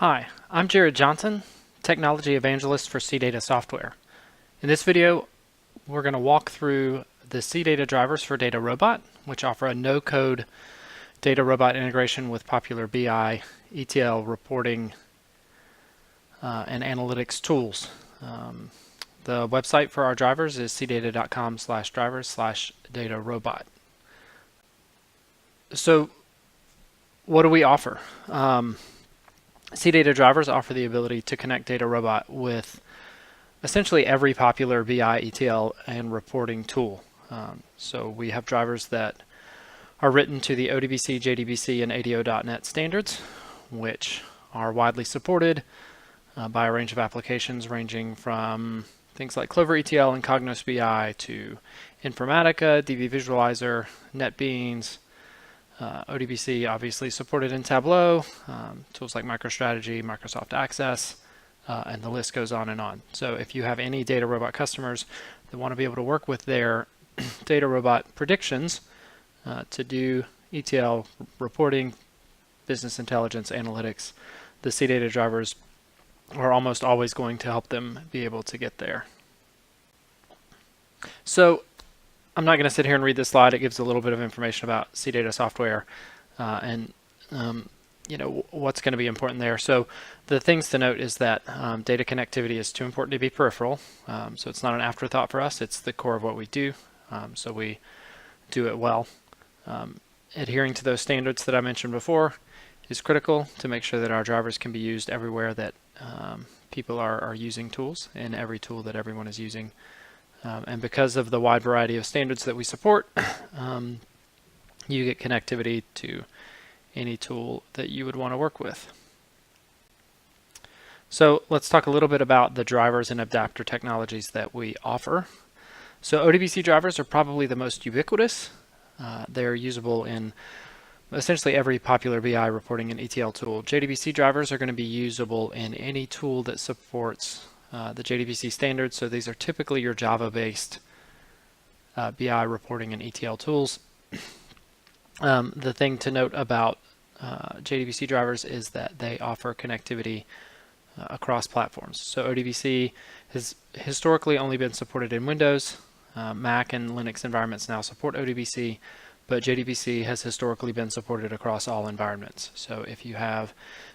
Hi, I'm Jared Johnson, Technology Evangelist for CData Software. In this video, we're going to walk through the CData Drivers for DataRobot, which offer a no-code DataRobot integration with popular BI, ETL reporting, and analytics tools. The website for our drivers is cdata.com/drivers/DataRobot. So, what do we offer? CData Drivers offer the ability to connect DataRobot with essentially every popular BI, ETL, and reporting tool. So we have drivers that are written to the ODBC, JDBC, and ADO.NET standards, which are widely supported by a range of applications ranging from things like Clover ETL and Cognos BI to Informatica, DB Visualizer, NetBeans, ODBC obviously supported in Tableau, tools like MicroStrategy, Microsoft Access, and the list goes on and on. So if you have any DataRobot customers that want to be able to work with their DataRobot predictions to do ETL reporting, business intelligence, analytics, the CData drivers are almost always going to help them be able to get there. So I'm not going to sit here and read this slide. It gives a little bit of information about CData software and what's going to be important there. So the things to note is that data connectivity is too important to be peripheral. So it's not an afterthought for us. It's the core of what we do. So we do it well. Adhering to those standards that I mentioned before is critical to make sure that our drivers can be used everywhere that people are using tools, in every tool that everyone is using. And because of the wide variety of standards that we support, you get connectivity to any tool that you would want to work with. So let's talk a little bit about the drivers and adapter technologies that we offer. So ODBC drivers are probably the most ubiquitous. They're usable in essentially every popular BI reporting and ETL tool. JDBC drivers are going to be usable in any tool that supports the JDBC standards. So these are typically your Java-based BI reporting and ETL tools. The thing to note about JDBC drivers is that they offer connectivity across platforms. So ODBC has historically only been supported in Windows. Mac and Linux environments now support ODBC, but JDBC has historically been supported across all environments. So if you have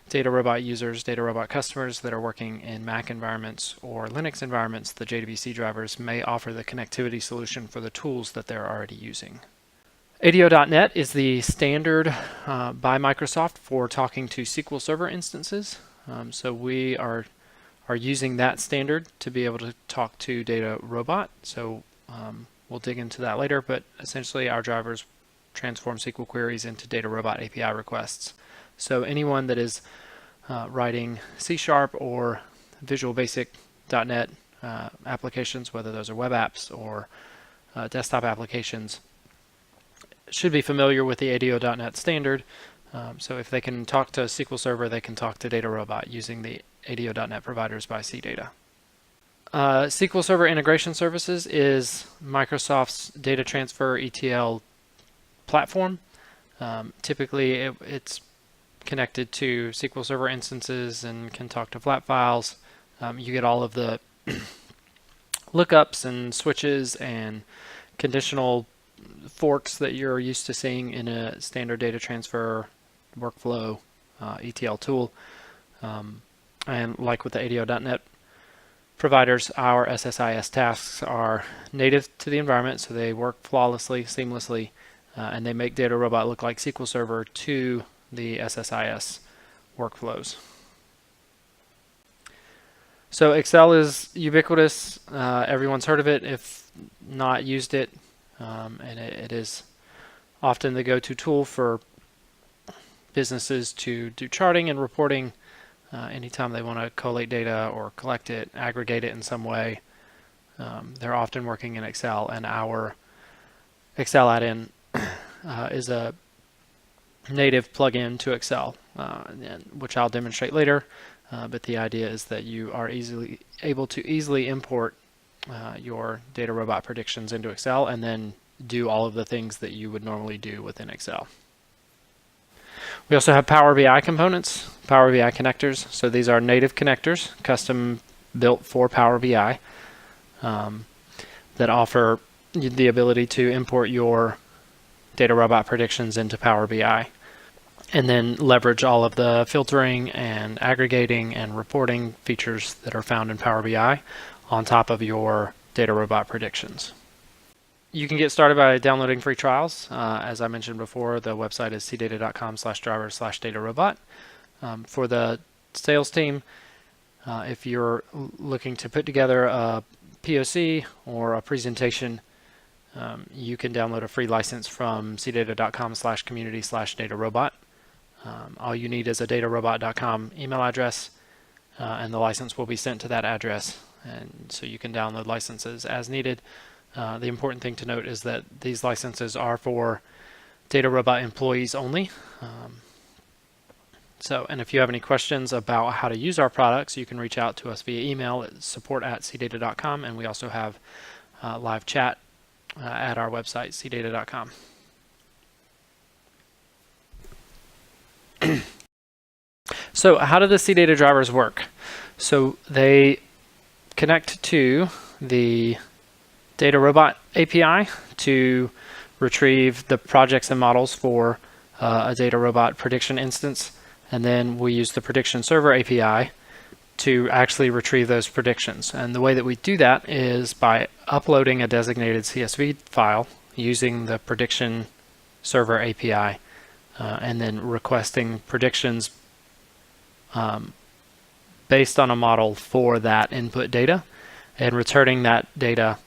DataRobot users, DataRobot customers that are working in Mac environments or Linux environments, the JDBC drivers may offer the connectivity solution for the tools that they're already using. ADO.NET is the standard by Microsoft for talking to SQL Server instances. So we are using that standard to be able to talk to DataRobot. So we'll dig into that later, but essentially our drivers transform SQL queries into DataRobot API requests. So anyone that is writing C# or Visual Basic .NET applications, whether those are web apps or desktop applications, should be familiar with the ADO.NET standard. So if they can talk to SQL Server, they can talk to DataRobot using the ADO.NET providers by CData. SQL Server Integration Services is Microsoft's data transfer ETL platform. Typically it's connected to SQL Server instances and can talk to flat files. You get all of the lookups and switches and conditional forks that you're used to seeing in a standard data transfer workflow ETL tool. And like with the ADO.NET providers, our SSIS tasks are native to the environment, so they work flawlessly, seamlessly, and they make DataRobot look like SQL Server to the SSIS workflows. So Excel is ubiquitous. Everyone's heard of it, if not used it, and it is often the go-to tool for businesses to do charting and reporting anytime they want to collate data or collect it, aggregate it in some way. They're often working in Excel, and our Excel add-in is a native plugin to Excel, which I'll demonstrate later. But the idea is that you are able to easily import your DataRobot predictions into Excel and then do all of the things that you would normally do within Excel. We also have Power BI components, Power BI connectors. So these are native connectors, custom built for Power BI, that offer you the ability to import your DataRobot predictions into Power BI, and then leverage all of the filtering and aggregating and reporting features that are found in Power BI on top of your DataRobot predictions. You can get started by downloading free trials. As I mentioned before, the website is cdata.com/driver/datarobot. For the sales team, if you're looking to put together a POC or a presentation, you can download a free license from cdata.com/community/datarobot. All you need is a datarobot.com email address, and the license will be sent to that address. And so you can download licenses as needed. The important thing to note is that these licenses are for DataRobot employees only. And if you have any questions about how to use our products, you can reach out to us via email at support@cdata.com, and we also have live chat at our website, cdata.com. So how do the CData drivers work? So they connect to the DataRobot API to retrieve the projects and models for a DataRobot prediction instance, and then we use the prediction server API to actually retrieve those predictions. And the way that we do that is by uploading a designated CSV file using the prediction server API, and then requesting predictions based on a model for that input data, and returning that data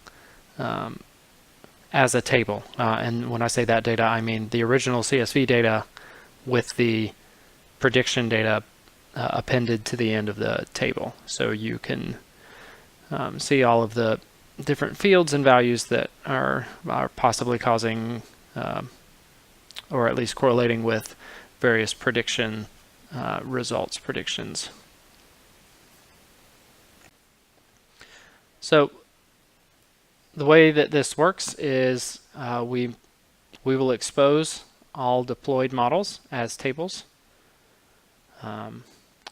as a table. And when I say that data, I mean the original CSV data with the prediction data appended to the end of the table. So you can see all of the different fields and values that are possibly causing or at least correlating with various prediction predictions. So the way that this works is we will expose all deployed models as tables.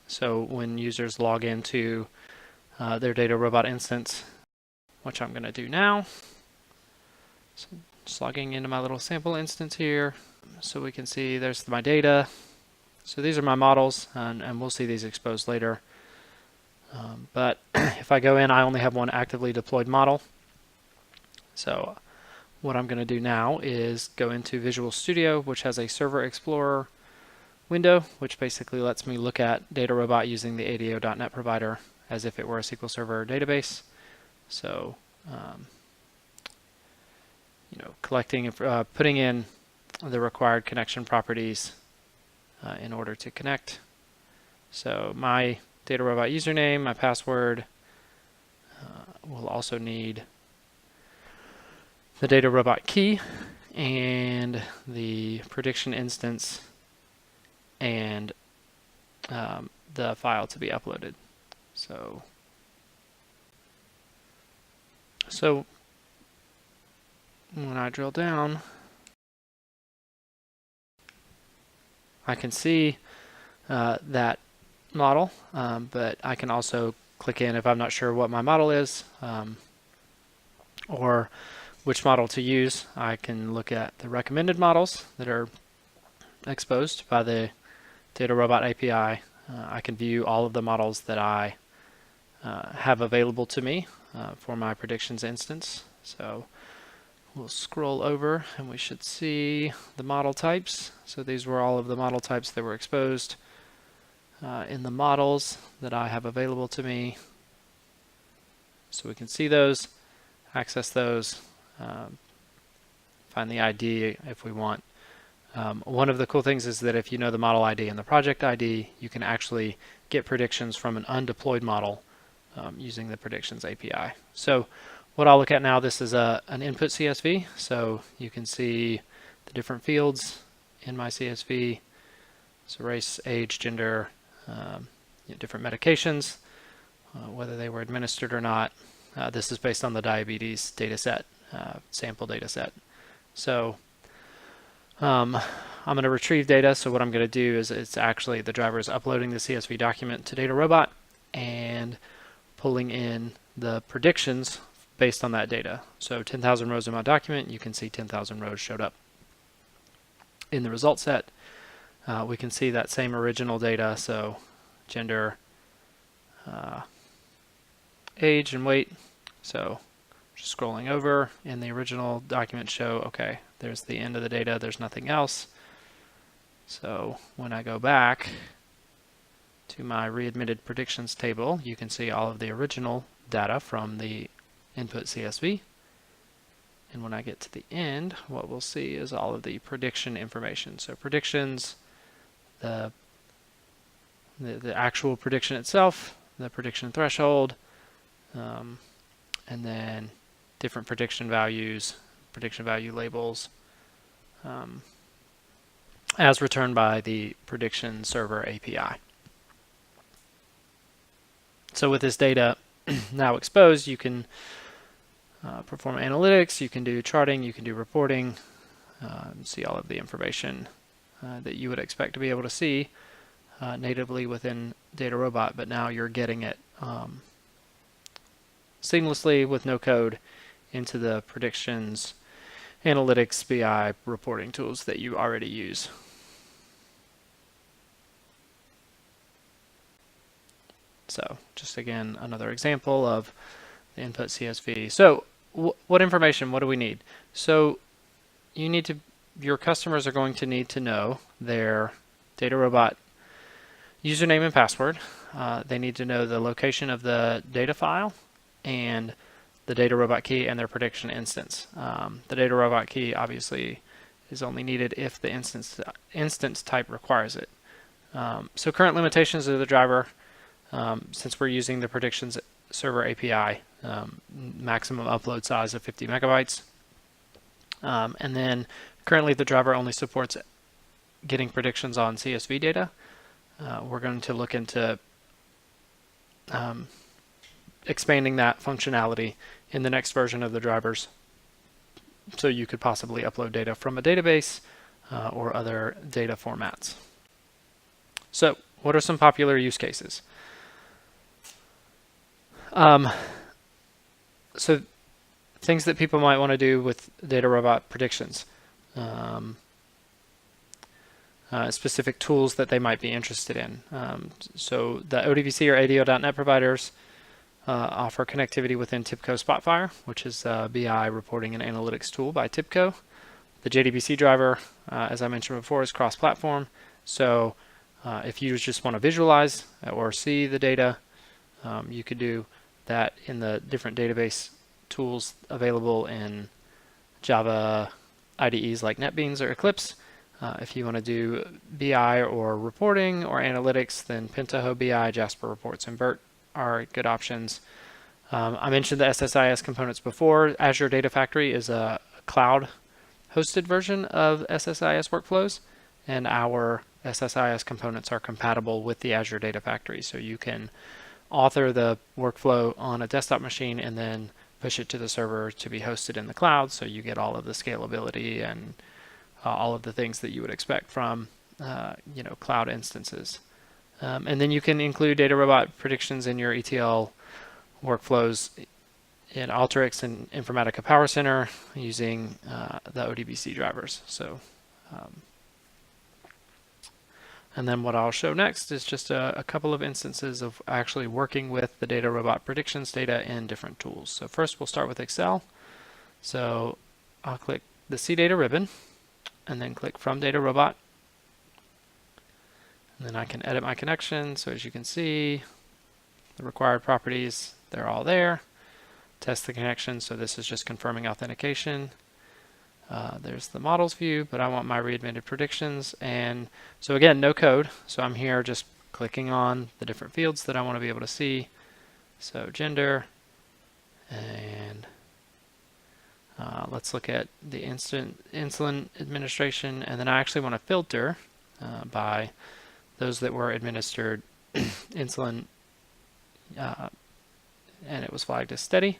So when users log into their DataRobot instance, which I'm going to do now, so just logging into my little sample instance here, so we can see there's my data. So these are my models, and we'll see these exposed later. But if I go in, I only have one actively deployed model. So what I'm going to do now is go into Visual Studio, which has a Server Explorer window, which basically lets me look at DataRobot using the ADO.NET provider as if it were a SQL Server database. So, collecting, putting in the required connection properties in order to connect. So my DataRobot username, my password, will also need the DataRobot key and the prediction instance and the file to be uploaded. So when I drill down, I can see that model, but I can also click in if I'm not sure what my model is or which model to use. I can look at the recommended models that are exposed by the DataRobot API. I can view all of the models that I have available to me for my predictions instance. So we'll scroll over and we should see the model types. So these were all of the model types that were exposed in the models that I have available to me. So we can see those, access those, find the ID if we want. One of the cool things is that if you know the model ID and the project ID, you can actually get predictions from an undeployed model using the predictions API. So what I'll look at now, this is an input CSV. So you can see the different fields in my CSV. So race, age, gender, different medications, whether they were administered or not. This is based on the diabetes data set, sample data set. So I'll I'm going to retrieve data. So what I'm going to do is it's actually the driver is uploading the CSV document to DataRobot and pulling in the predictions based on that data. So 10,000 rows in my document, you can see 10,000 rows showed up in the result set. We can see that same original data, so gender, age, and weight. So just scrolling over in the original document show, okay, there's the end of the data, there's nothing else. So when I go back to my readmitted predictions table, you can see all of the original data from the input CSV. And when I get to the end, what we'll see is all of the prediction information. So predictions, the actual prediction itself, the prediction threshold, and then different prediction values, prediction value labels, as returned by the prediction server API. So with this data now exposed, you can perform analytics, you can do charting, you can do reporting, see all of the information that you would expect to be able to see natively within DataRobot, but now you're getting it seamlessly with no code into the predictions, analytics, BI reporting tools that you already use. So just again, another example of the input CSV. So what information, what do we need? So you need to, your customers are going to need to know their DataRobot username and password. They need to know the location of the data file and the DataRobot key and their prediction instance. The DataRobot key obviously is only needed if the instance type requires it. So current limitations of the driver, since we're using the predictions server API, maximum upload size of 50 megabytes. And then currently the driver only supports getting predictions on CSV data. We're going to look into expanding that functionality in the next version of the drivers, so you could possibly upload data from a database or other data formats. So what are some popular use cases? So things that people might want to do with DataRobot predictions, specific tools that they might be interested in. So the ODBC or ADO.NET providers offer connectivity within TIBCO Spotfire, which is a BI reporting and analytics tool by TIBCO. The JDBC driver, as I mentioned before, is cross-platform. So if you just want to visualize or see the data, you could do that in the different database tools available in Java IDEs like NetBeans or Eclipse. If you want to do BI or reporting or analytics, then Pentaho BI, Jasper Reports, and BERT are good options. I mentioned the SSIS components before. Azure Data Factory is a cloud-hosted version of SSIS workflows, and our SSIS components are compatible with the Azure Data Factory. So you can author the workflow on a desktop machine and then push it to the server to be hosted in the cloud, so you get all of the scalability and all of the things that you would expect from cloud instances. And then you can include DataRobot predictions in your ETL workflows in Alteryx and Informatica Power Center using the ODBC drivers. So, and then what I'll show next is just a couple of instances of actually working with the DataRobot predictions data in different tools. So first we'll start with Excel. So I'll click the CData ribbon and then click from DataRobot. And then I can edit my connection. So as you can see, the required properties, they're all there. Test the connection. So this is just confirming authentication. There's the models view, but I want my readmitted predictions. And so again, no code. So I'm here just clicking on the different fields that I want to be able to see. So gender, and let's look at the insulin administration. And then I actually want to filter by those that were administered insulin, and it was flagged as steady.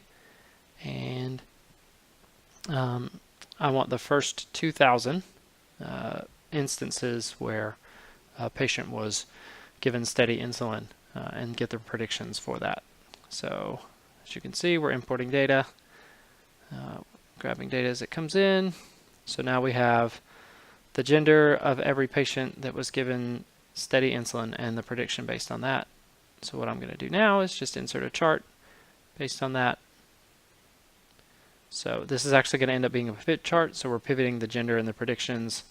And I want the first 2,000 instances where a patient was given steady insulin and get the predictions for that. So as you can see, we're importing data, grabbing data as it comes in. So now we have the gender of every patient that was given steady insulin and the prediction based on that. So what I'm going to do now is just insert a chart based on that. So this is actually going to end up being a pivot chart, so we're pivoting the gender and the predictions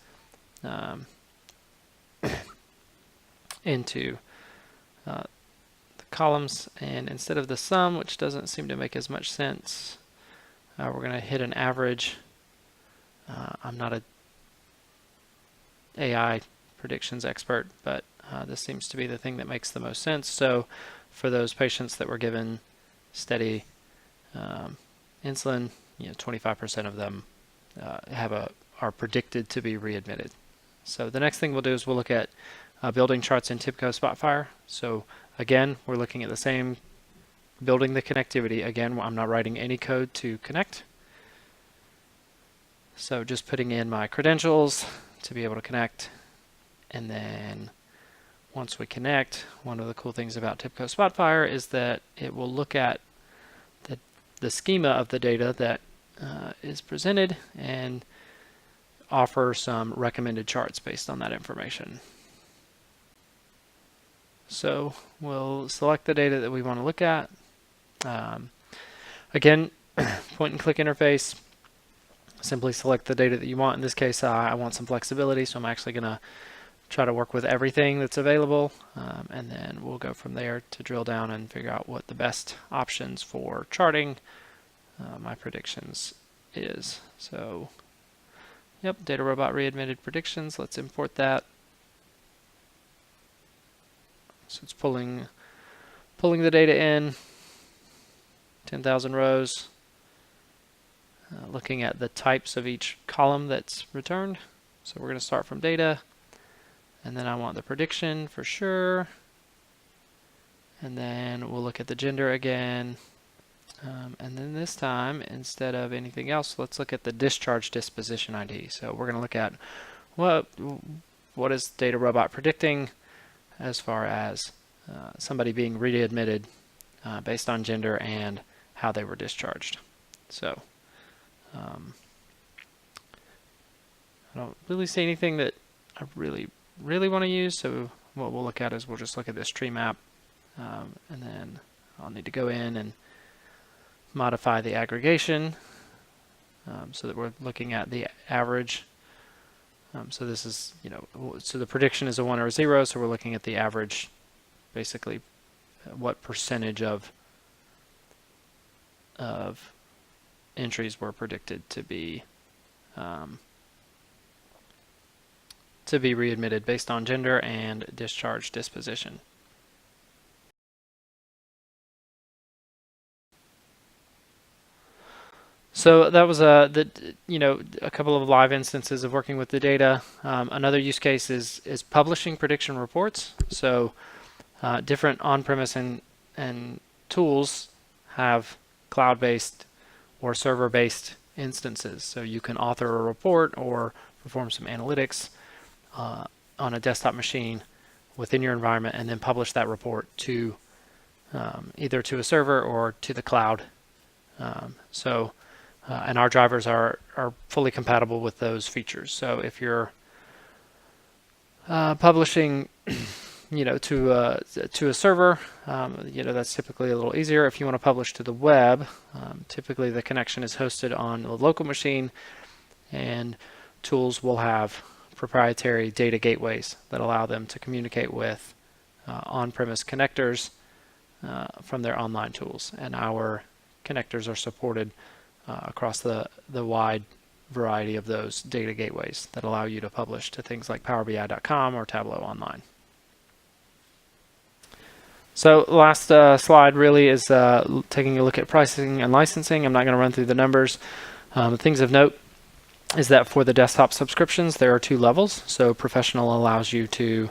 into the columns, and instead of the sum, which doesn't seem to make as much sense, we're going to hit an average. I'm not a AI predictions expert, but this seems to be the thing that makes the most sense. So for those patients that were given steady insulin, 25% of them are predicted to be readmitted. So the next thing we'll do is we'll look at building charts in TIBCO Spotfire. So again, we're looking at the same, building the connectivity. Again, I'm not writing any code to connect. So just putting in my credentials to be able to connect. And then once we connect, one of the cool things about TIBCO Spotfire is that it will look at the schema of the data that is presented and offer some recommended charts based on that information. So we'll select the data that we want to look at. Again, point and click interface. Simply select the data that you want. In this case, I want some flexibility, so I'm actually going to try to work with everything that's available, and then we'll go from there to drill down and figure out what the best options for charting my predictions is. So, yep, DataRobot readmitted predictions. Let's import that. So it's pulling the data in, 10,000 rows, looking at the types of each column that's returned. So we're going to start from data, and then I want the prediction for sure, and then we'll look at the gender again, and then this time, instead of anything else, let's look at the discharge disposition ID. So we're going to look at what is DataRobot predicting as far as somebody being readmitted based on gender and how they were discharged. So I don't really see anything that I really want to use, so what we'll look at is we'll just look at this tree map, and then I'll need to go in and modify the aggregation so that we're looking at the average. So this is, so the prediction is a 1 or a 0, so we're looking at the average, basically what percentage of entries were predicted to be readmitted based on gender and discharge disposition. So that was a couple of live instances of working with the data. Another use case is publishing prediction reports. So different on-premise and tools have cloud-based or server-based instances. So you can author a report or perform some analytics on a desktop machine within your environment and then publish that report to either to a server or to the cloud. And our drivers are fully compatible with those features. So if you're publishing, to a server, that's typically a little easier. If you want to publish to the web, typically the connection is hosted on a local machine, and tools will have proprietary data gateways that allow them to communicate with on-premise connectors from their online tools. And our connectors are supported across the wide variety of those data gateways that allow you to publish to things like PowerBI.com or Tableau Online. So last slide really is taking a look at pricing and licensing. I'm not going to run through the numbers. Things of note is that for the desktop subscriptions, there are 2 levels. So Professional allows you to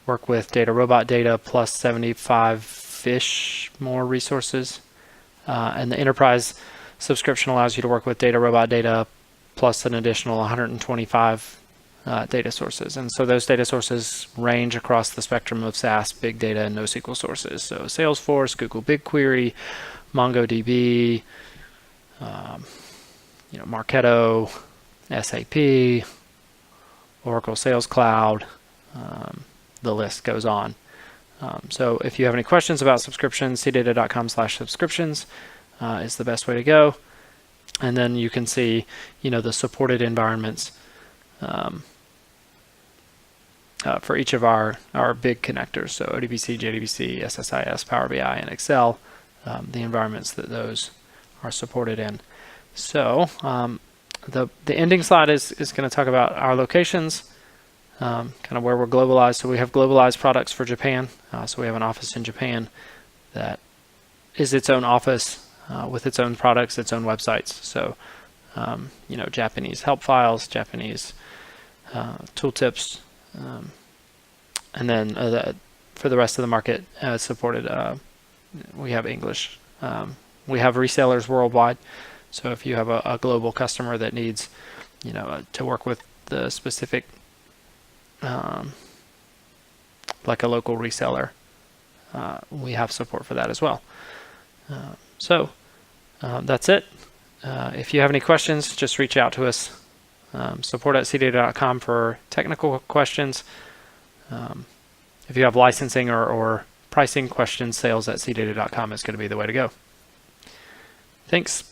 work with DataRobot data plus 75-ish more resources. And the Enterprise subscription allows you to work with DataRobot data plus an additional 125 data sources. And so those data sources range across the spectrum of SAS, big data, and NoSQL sources. So Salesforce, Google BigQuery, MongoDB, Marketo, SAP, Oracle Sales Cloud, the list goes on. So if you have any questions about subscriptions, cdata.com/subscriptions is the best way to go. And then you can see, the supported environments for each of our big connectors. So ODBC, JDBC, SSIS, Power BI, and Excel, the environments that those are supported in. So the ending slide is going to talk about our locations, kind of where we're globalized. So we have globalized products for Japan. So we have an office in Japan that is its own office with its own products, its own websites. So, Japanese help files, Japanese tooltips, and then for the rest of the market supported, we have English. We have resellers worldwide. So if you have a global customer that needs, to work with the specific, like a local reseller, we have support for that as well. So that's it. If you have any questions, just reach out to us. Support@cdata.com for technical questions. If you have licensing or pricing questions, sales@cdata.com is going to be the way to go. Thanks.